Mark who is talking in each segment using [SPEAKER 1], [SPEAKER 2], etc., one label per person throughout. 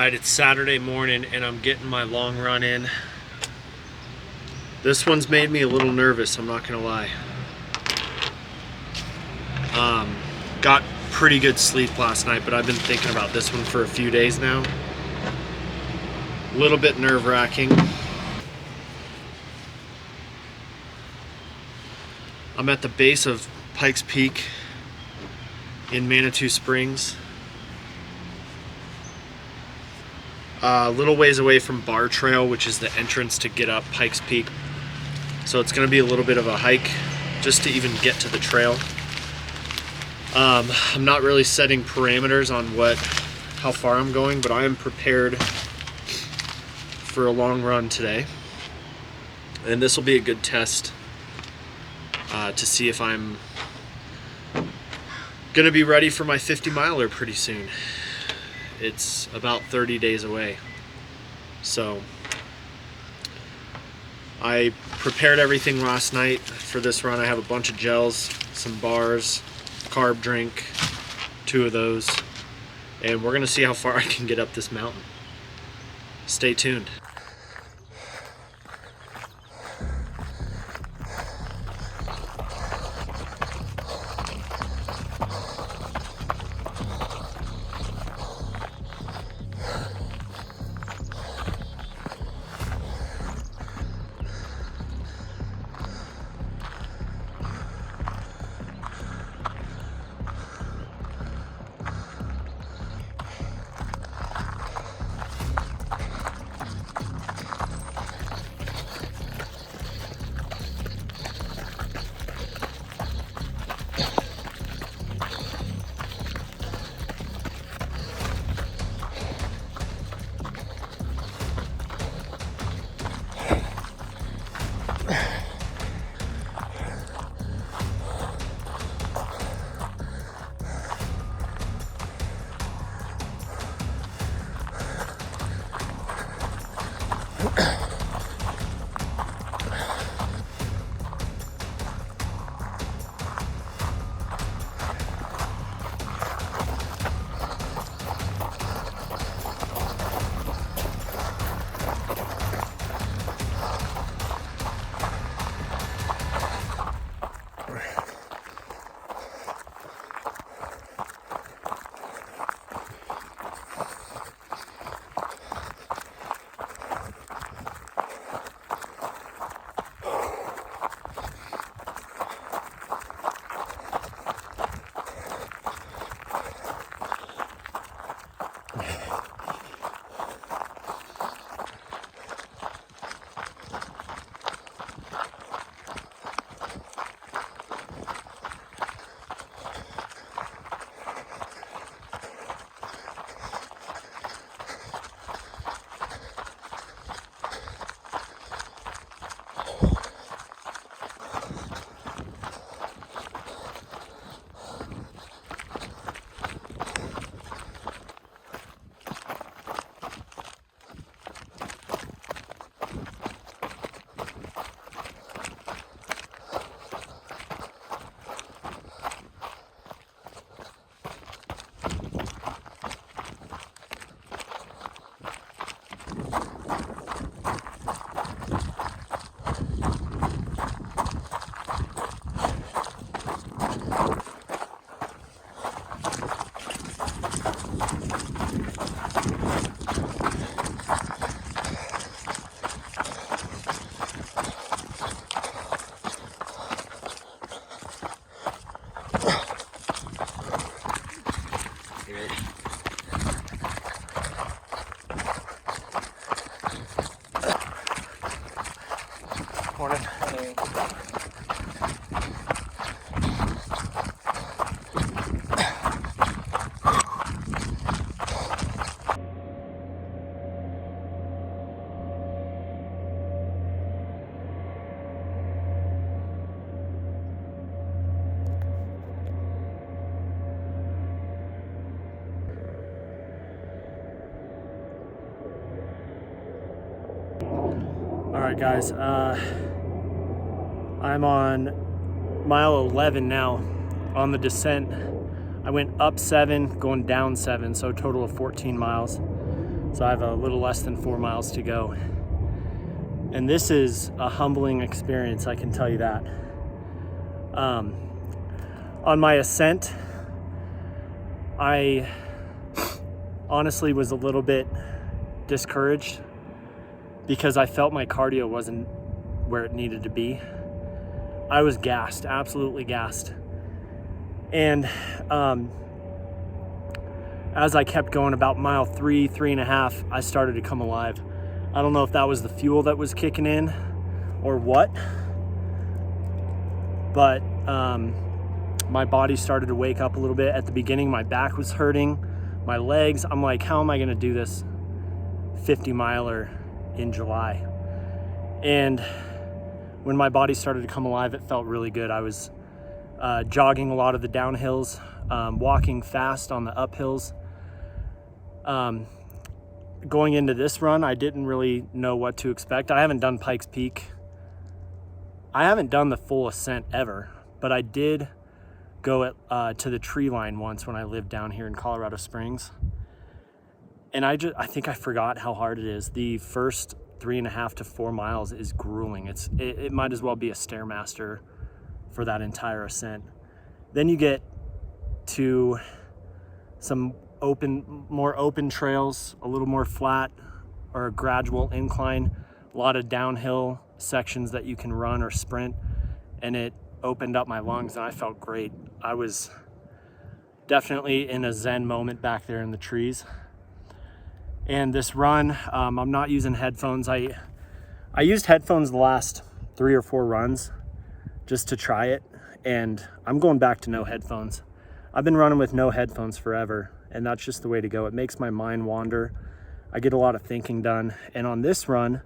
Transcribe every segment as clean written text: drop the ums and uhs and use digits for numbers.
[SPEAKER 1] Alright, it's Saturday morning and I'm getting my long run in. This one's made me a little nervous, I'm not gonna lie. Got pretty good sleep last night, but I've been thinking about this one for a few days now. A little bit nerve-wracking. I'm at the base of Pikes Peak in Manitou Springs. A little ways away from Bar Trail, which is the entrance to get up Pikes Peak. So it's going to be a little bit of a hike just to even get to the trail. I'm not really setting parameters on how far I'm going, but I am prepared for a long run today. And this will be a good test to see if I'm going to be ready for my 50 miler pretty soon. It's about 30 days away. So I prepared everything last night for this run. I have a bunch of gels, some bars, carb drink, 2 of those, and we're gonna see how far I can get up this mountain. Stay tuned. Morning. All right, guys. I'm on mile 11 now on the descent. I went up 7, going down 7, so a total of 14 miles. So I have a little less than 4 miles to go. And this is a humbling experience, I can tell you that. On my ascent, I honestly was a little bit discouraged because I felt my cardio wasn't where it needed to be. I was gassed, absolutely gassed. And as I kept going about mile 3.5, I started to come alive. I don't know if that was the fuel that was kicking in or what, but my body started to wake up a little bit. At the beginning, my back was hurting, my legs. I'm like, how am I gonna do this 50-miler in July? And when my body started to come alive, it felt really good. I was jogging a lot of the downhills, walking fast on the uphills. Going into this run, I didn't really know what to expect. I haven't done Pikes Peak. I haven't done the full ascent ever, but I did go to the tree line once when I lived down here in Colorado Springs. And I think I forgot how hard it is. The first 3.5 to 4 miles is grueling. It might as well be a Stairmaster for that entire ascent. Then you get to some more open trails, a little more flat or a gradual incline, a lot of downhill sections that you can run or sprint, and it opened up my lungs and I felt great. I was definitely in a Zen moment back there in the trees. And this run, I'm not using headphones. I used headphones the last 3 or 4 runs just to try it, and I'm going back to no headphones. I've been running with no headphones forever, and that's just the way to go. It makes my mind wander. I get a lot of thinking done. And on this run,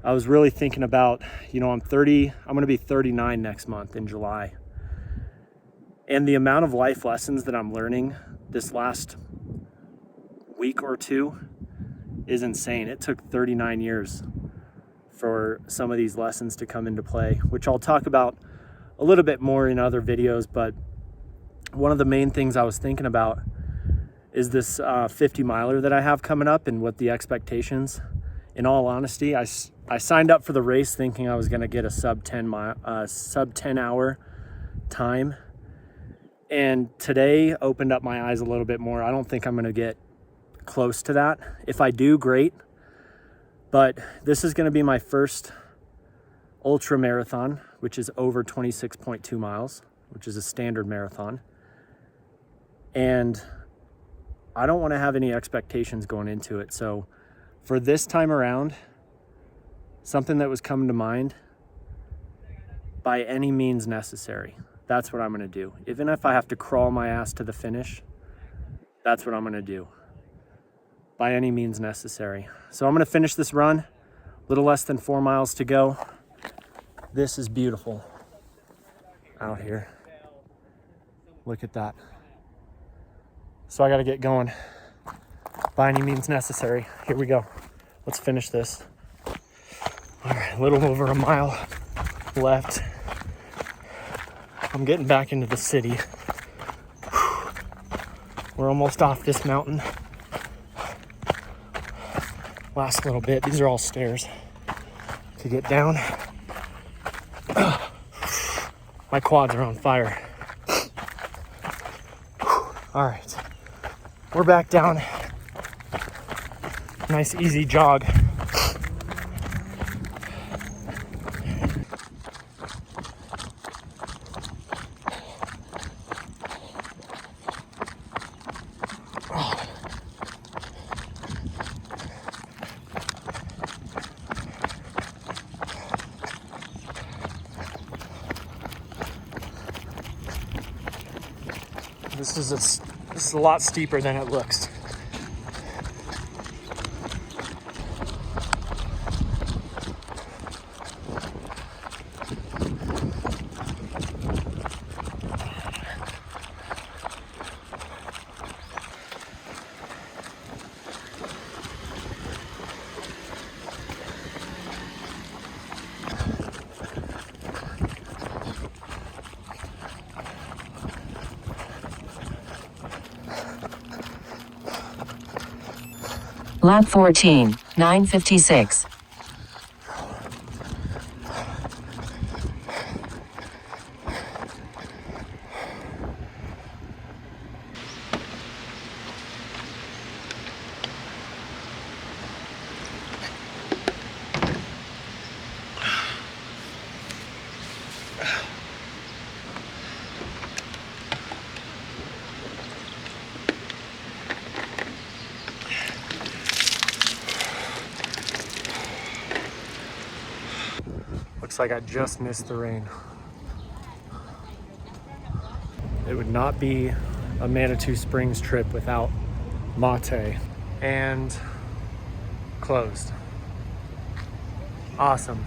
[SPEAKER 1] I was really thinking about, I'm gonna be 39 next month in July. And the amount of life lessons that I'm learning this last week or two is insane. It took 39 years for some of these lessons to come into play, which I'll talk about a little bit more in other videos. But one of the main things I was thinking about is this 50-miler that I have coming up and what the expectations. In all honesty, I signed up for the race thinking I was gonna get a sub 10 hour time. And today opened up my eyes a little bit more. I don't think I'm gonna get close to that. If I do, great. But this is gonna be my first ultra marathon, which is over 26.2 miles, which is a standard marathon. And I don't wanna have any expectations going into it. So for this time around, something that was coming to mind, by any means necessary. That's what I'm gonna do. Even if I have to crawl my ass to the finish, that's what I'm gonna do. By any means necessary. So I'm gonna finish this run, a little less than 4 miles to go. This is beautiful out here. Look at that. So I gotta get going. By any means necessary. Here we go. Let's finish this. All right, a little over a mile left. I'm getting back into the city. We're almost off this mountain. Last little bit. These are all stairs to get down. My quads are on fire. All right, we're back down. Nice easy jog. This is a lot steeper than it looks.
[SPEAKER 2] Lap 14, 9:56.
[SPEAKER 1] Looks like I just missed the rain. It would not be a Manitou Springs trip without mate. And closed. Awesome.